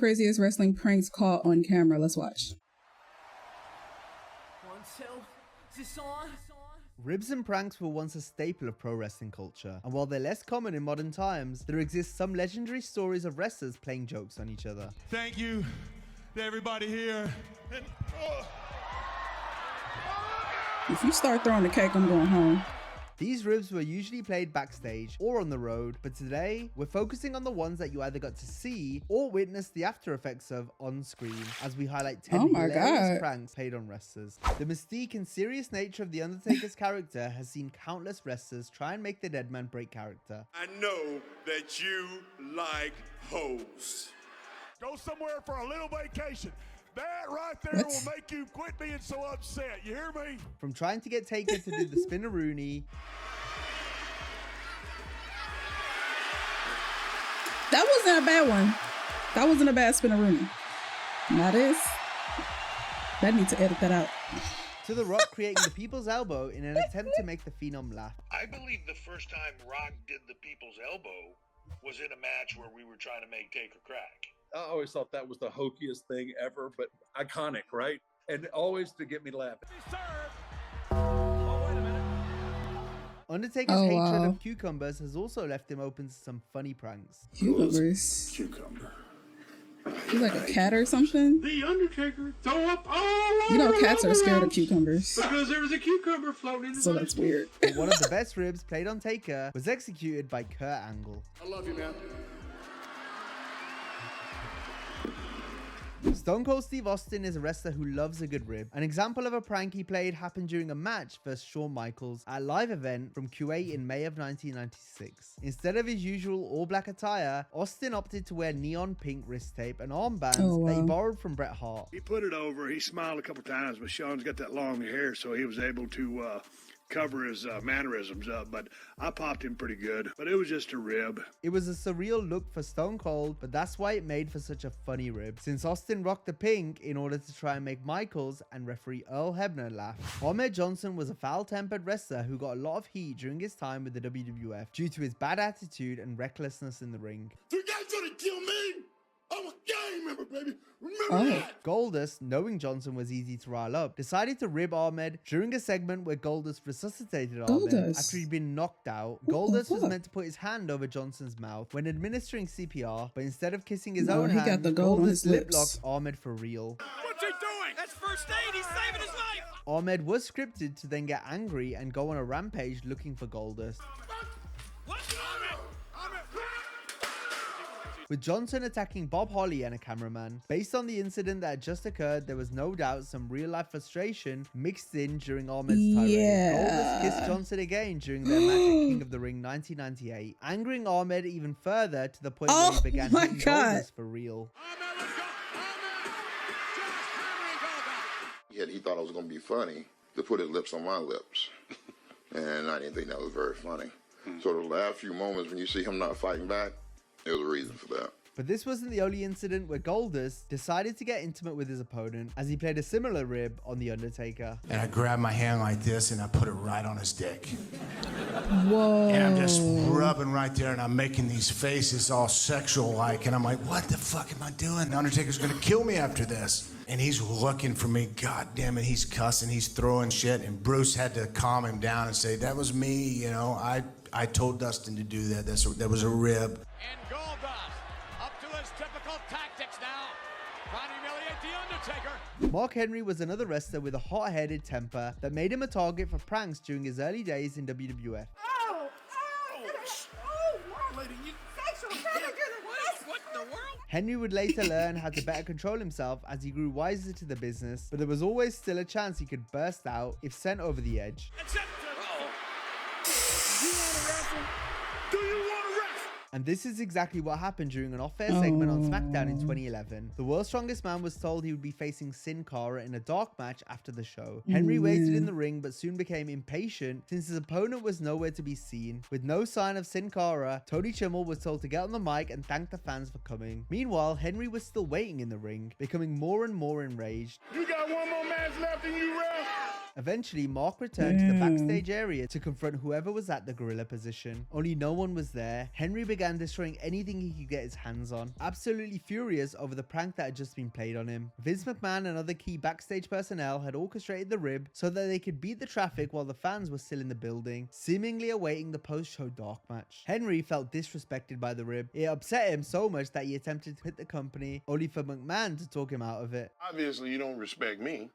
craziest wrestling pranks caught on camera? Let's watch. 1, 2, is this on? Ribs and pranks were once a staple of pro wrestling culture, and while they're less common in modern times, there exist some legendary stories of wrestlers playing jokes on each other. Thank you to everybody here. If you start throwing the cake, I'm going home. These ribs were usually played backstage or on the road, but today we're focusing on the ones that you either got to see or witness the after effects of on screen, as we highlight 10 hilarious pranks played on wrestlers. The mystique and serious nature of The Undertaker's character has seen countless wrestlers try and make the dead man break character. I know that you like hoes. Go somewhere for a little vacation. That right there will make you quit being so upset. You hear me? From trying to get Taker to do the spinneroonie. That wasn't a bad one. That wasn't a bad spinneroonie. Now this. That need to edit that out. To The Rock creating the People's Elbow in an attempt to make the Phenom laugh. I believe the first time Rock did the People's Elbow was in a match where we were trying to make Taker crack. I always thought that was the hokiest thing ever, but iconic, right? And always to get me laughing. Undertaker's hatred of cucumbers has also left him open to some funny pranks. Cucumbers. Cucumber. He's like a cat or something. The Undertaker throw up all over. You know, cats are scared of cucumbers. Because there was a cucumber floating in the So that's weird. But one of the best ribs played on Taker was executed by Kurt Angle. I love you, man. Stone Cold Steve Austin is a wrestler who loves a good rib. An example of a prank he played happened during a match versus Shawn Michaels at a live event from Kuwait in May of 1996. Instead of his usual all-black attire, Austin opted to wear neon pink wrist tape and armbands that he borrowed from Bret Hart. He put it over. He smiled a couple times, but Shawn's got that long hair, so he was able to cover his mannerisms up, but I popped him pretty good, but it was just a rib. It was a surreal look for Stone Cold, but that's why it made for such a funny rib, since Austin rocked the pink in order to try and make Michaels and referee Earl Hebner laugh. Ahmed Johnson was a foul-tempered wrestler who got a lot of heat during his time with the WWF due to his bad attitude and recklessness in the ring. You guys trying to kill me? I'm a gang member, baby. Remember that. Goldust, knowing Johnson was easy to rile up, decided to rib Ahmed during a segment where Goldust resuscitated Ahmed after he'd been knocked out. Goldust was meant to put his hand over Johnson's mouth when administering CPR, but instead of kissing his own hand, Goldust lip-locked Ahmed for real. What's he doing? That's first aid. He's saving his life. Ahmed was scripted to then get angry and go on a rampage looking for Goldust. With Johnson attacking Bob Holly and a cameraman. Based on the incident that had just occurred, there was no doubt some real-life frustration mixed in during Ahmed's tirade. Goldust kissed Johnson again during their match at King of the Ring 1998, angering Ahmed even further to the point where he began hitting Goldust for real. He thought it was going to be funny to put his lips on my lips, and I didn't think that was very funny. So the last few moments when you see him not fighting back, there's a reason for that. But this wasn't the only incident where Goldust decided to get intimate with his opponent, as he played a similar rib on The Undertaker. And I grab my hand like this and I put it right on his dick. Whoa. And I'm just rubbing right there and I'm making these faces all sexual like, and I'm like, what the fuck am I doing? The Undertaker's gonna kill me after this. And he's looking for me, god damn it, he's cussing, he's throwing shit, and Bruce had to calm him down and say, that was me, you know, I told Dustin to do that, that was a rib. And Goldust, up to his typical tactics now, trying to humiliate The Undertaker. Mark Henry was another wrestler with a hot-headed temper that made him a target for pranks during his early days in WWF. What in the world? Henry would later learn how to better control himself as he grew wiser to the business, but there was always still a chance he could burst out if sent over the edge. And this is exactly what happened during an off-air segment on SmackDown in 2011. The World's Strongest Man was told he would be facing Sin Cara in a dark match after the show. Henry waited in the ring but soon became impatient since his opponent was nowhere to be seen. With no sign of Sin Cara, Tony Chimmel was told to get on the mic and thank the fans for coming. Meanwhile, Henry was still waiting in the ring, becoming more and more enraged. You got one more match left in you, ref? Eventually, Mark returned to the backstage area to confront whoever was at the gorilla position. Only no one was there. Henry began destroying anything he could get his hands on, absolutely furious over the prank that had just been played on him. Vince McMahon and other key backstage personnel had orchestrated the rib so that they could beat the traffic while the fans were still in the building, seemingly awaiting the post-show dark match. Henry felt disrespected by the rib. It upset him so much that he attempted to quit the company, only for McMahon to talk him out of it. Obviously, you don't respect me.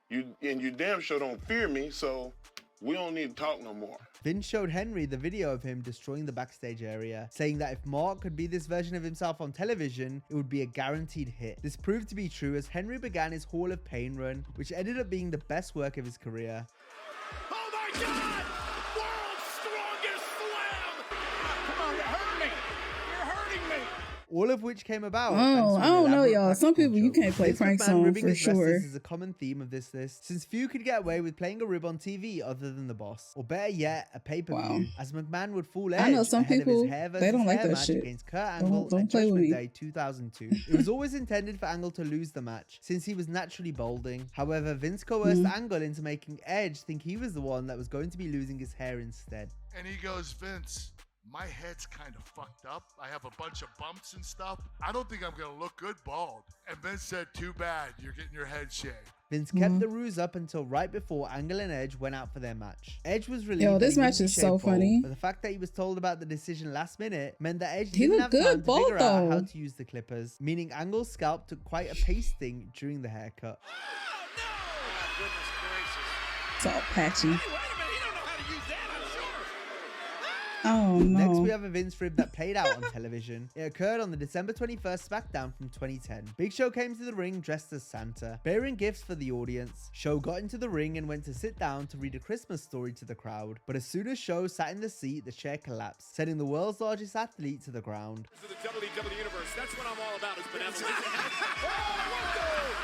You damn sure don't fear me, so we don't need to talk no more. Vince showed Henry the video of him destroying the backstage area, saying that if Mark could be this version of himself on television, it would be a guaranteed hit. This proved to be true as Henry began his Hall of Pain run, which ended up being the best work of his career. Oh my God! World's strongest slam! Come on, you hurt me! You're hurting me! All of which came about. Oh, I don't know, y'all. Some people you can't play pranks on for sure. This is a common theme of this list, since few could get away with playing a rib on TV other than the boss, or better yet, a pay-per-view. As McMahon would fall edge I know some ahead people, of his hair they don't like hair that match shit. against Kurt Angle Don't at play with Judgment me. Day 2002. It was always intended for Angle to lose the match, since he was naturally balding. However, Vince coerced Angle into making Edge think he was the one that was going to be losing his hair instead. And he goes, Vince, my head's kind of fucked up. I have a bunch of bumps and stuff. I don't think I'm going to look good bald. And Vince said, too bad, you're getting your head shaved. Vince kept the ruse up until right before Angle and Edge went out for their match. Edge was relieved. Yo, this that he match wouldn't is be so shaved bald, funny. but the fact that he was told about the decision last minute meant that Edge He didn't looked have time good to bald, figure out how though. to use the clippers, meaning Angle's scalp took quite a pasting during the haircut. It's all patchy. Oh no. Next, we have a Vince rib that played out on television. It occurred on the December 21st SmackDown from 2010. Big Show came to the ring dressed as Santa, bearing gifts for the audience. Show got into the ring and went to sit down to read a Christmas story to the crowd. But as soon as Show sat in the seat, the chair collapsed, sending the world's largest athlete to the ground. To the WWE Universe, that's what I'm all about, is benevolence.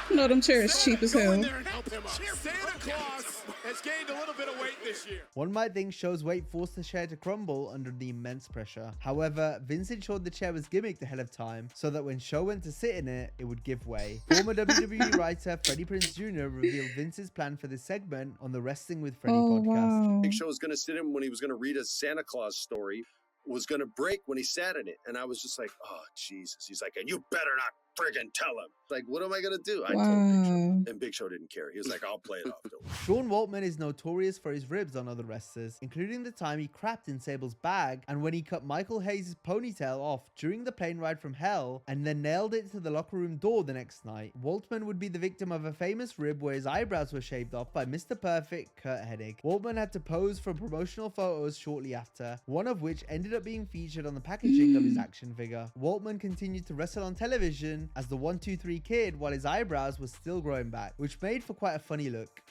You know them chairs cheap as hell. Santa Claus has gained a little bit of weight this year. One might think Show's weight forced the chair to crumble under the immense pressure. However, Vince ensured the chair was gimmicked ahead of time so that when Show went to sit in it, it would give way. Former WWE writer Freddie Prinze Jr. revealed Vince's plan for this segment on the Wrestling with Freddie podcast. Big Show was going to sit in when he was going to read a Santa Claus story, was going to break when he sat in it. And I was just like, oh, Jesus. He's like, and you better not friggin' tell him. Like, what am I going to do? I told Big Show. And Big Show didn't care. He was like, I'll play it off. Sean Waltman is notorious for his ribs on other wrestlers, including the time he crapped in Sable's bag and when he cut Michael Hayes' ponytail off during the plane ride from hell and then nailed it to the locker room door the next night. Waltman would be the victim of a famous rib where his eyebrows were shaved off by Mr. Perfect Kurt Hennig. Waltman had to pose for promotional photos shortly after, one of which ended up being featured on the packaging of his action figure. Waltman continued to wrestle on television as the 1-2-3 Kid while his eyebrows were still growing back, which made for quite a funny look.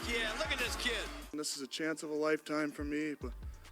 Yeah, look at this kid. This is a chance of a lifetime for me, but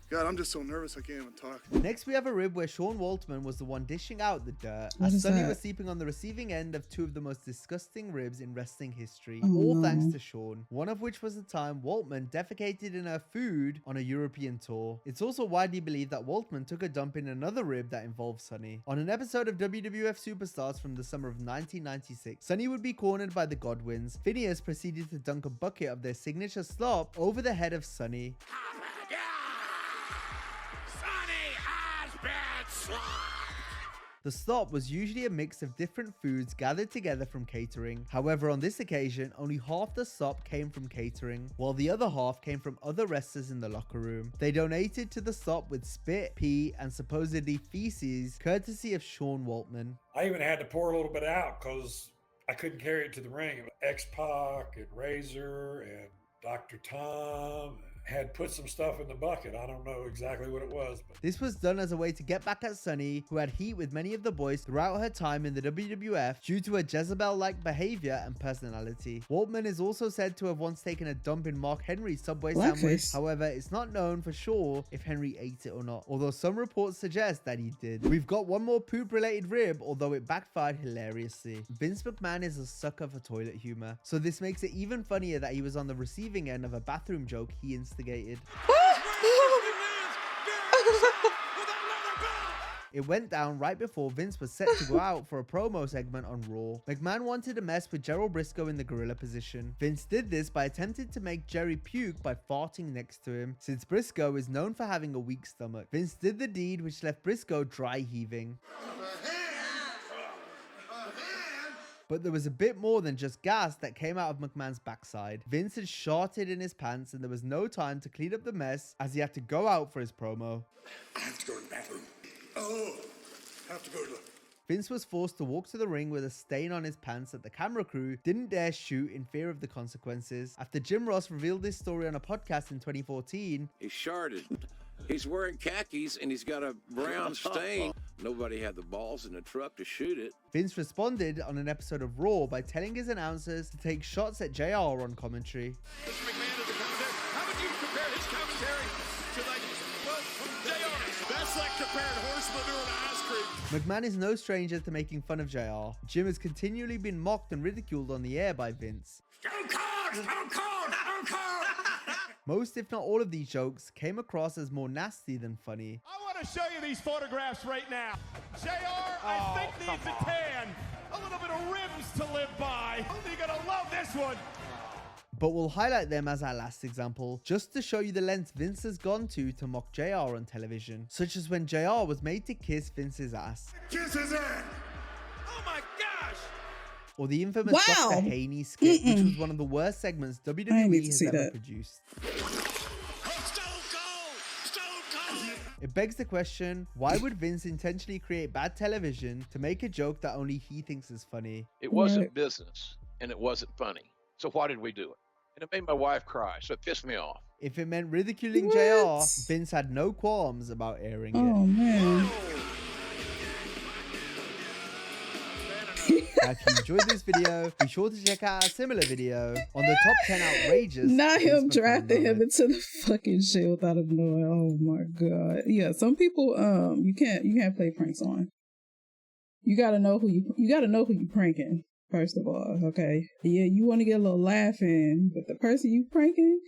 God, I'm just so nervous I can't even talk. Next, we have a rib where Sean Waltman was the one dishing out the dirt, What as is Sonny that? was sleeping on the receiving end of two of the most disgusting ribs in wrestling history, Oh, all no. thanks to Sean. One of which was the time Waltman defecated in her food on a European tour. It's also widely believed that Waltman took a dump in another rib that involved Sonny. On an episode of WWF Superstars from the summer of 1996, Sonny would be cornered by the Godwins. Phineas proceeded to dunk a bucket of their signature slop over the head of Sonny. The slop was usually a mix of different foods gathered together from catering. However, on this occasion, only half the slop came from catering, while the other half came from other wrestlers in the locker room. They donated to the slop with spit, pee, and supposedly feces, courtesy of Sean Waltman. I even had to pour a little bit out because I couldn't carry it to the ring. X-Pac and Razor and Dr. Tom had put some stuff in the bucket. I don't know exactly what it was. But This was done as a way to get back at Sonny, who had heat with many of the boys throughout her time in the WWF due to her Jezebel-like behavior and personality. Waltman is also said to have once taken a dump in Mark Henry's Subway sandwich. Blackface. However, it's not known for sure if Henry ate it or not, although some reports suggest that he did. We've got one more poop-related rib, although it backfired hilariously. Vince McMahon is a sucker for toilet humor, so this makes it even funnier that he was on the receiving end of a bathroom joke he instigated. It went down right before Vince was set to go out for a promo segment on Raw. McMahon wanted to mess with Gerald Briscoe in the gorilla position. Vince did this by attempting to make Jerry puke by farting next to him, since Briscoe is known for having a weak stomach. Vince did the deed, which left Briscoe dry heaving. But there was a bit more than just gas that came out of McMahon's backside. Vince had sharted in his pants and there was no time to clean up the mess as he had to go out for his promo. I have to go to the bathroom. Oh, I have to go to the... Vince was forced to walk to the ring with a stain on his pants that the camera crew didn't dare shoot in fear of the consequences. After Jim Ross revealed this story on a podcast in 2014, he sharted. He's wearing khakis and he's got a brown stain. Nobody had the balls in the truck to shoot it. Vince responded on an episode of Raw by telling his announcers to take shots at JR on commentary. Mr. McMahon is the commentator. How would you compare his commentary to, like, well, JR? That's like comparing horse manure to ice cream. McMahon is no stranger to making fun of JR. Jim has continually been mocked and ridiculed on the air by Vince. Stone Cold! Stone Cold! Stone Cold! Most, if not all of these jokes came across as more nasty than funny. I want to show you these photographs right now. JR, I think needs a tan. A little bit of rims to live by. You're going to love this one. But we'll highlight them as our last example, just to show you the lengths Vince has gone to mock JR on television, such as when JR was made to kiss Vince's ass. Kiss his ass! Oh my gosh! Or the infamous Dr. Haney skit, which was one of the worst segments WWE has ever produced. It begs the question, why would Vince intentionally create bad television to make a joke that only he thinks is funny? It wasn't business, and it wasn't funny. So why did we do it? And it made my wife cry, so it pissed me off. If it meant ridiculing JR, Vince had no qualms about airing it. Oh, man. If you enjoyed this video, be sure to check out a similar video on the top 10 outrageous. Not him drafting him into the fucking shit without him knowing. Oh my god. Yeah, some people you can't play pranks on. You gotta know who you pranking, first of all. Okay. Yeah, you want to get a little laugh in, but the person you pranking,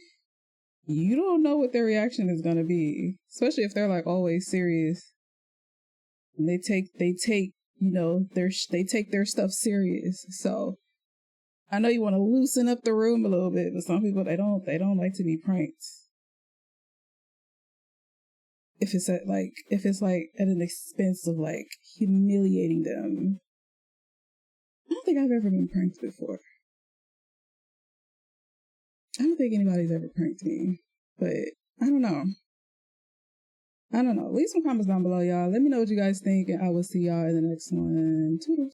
you don't know what their reaction is gonna be. Especially if they're like always serious. And they take you know, they take their stuff serious. So I know you want to loosen up the room a little bit, but some people they don't like to be pranked. If it's at an expense of like humiliating them. I don't think I've ever been pranked before. I don't think anybody's ever pranked me, but I don't know. Leave some comments down below, y'all. Let me know what you guys think, and I will see y'all in the next one. Toodles.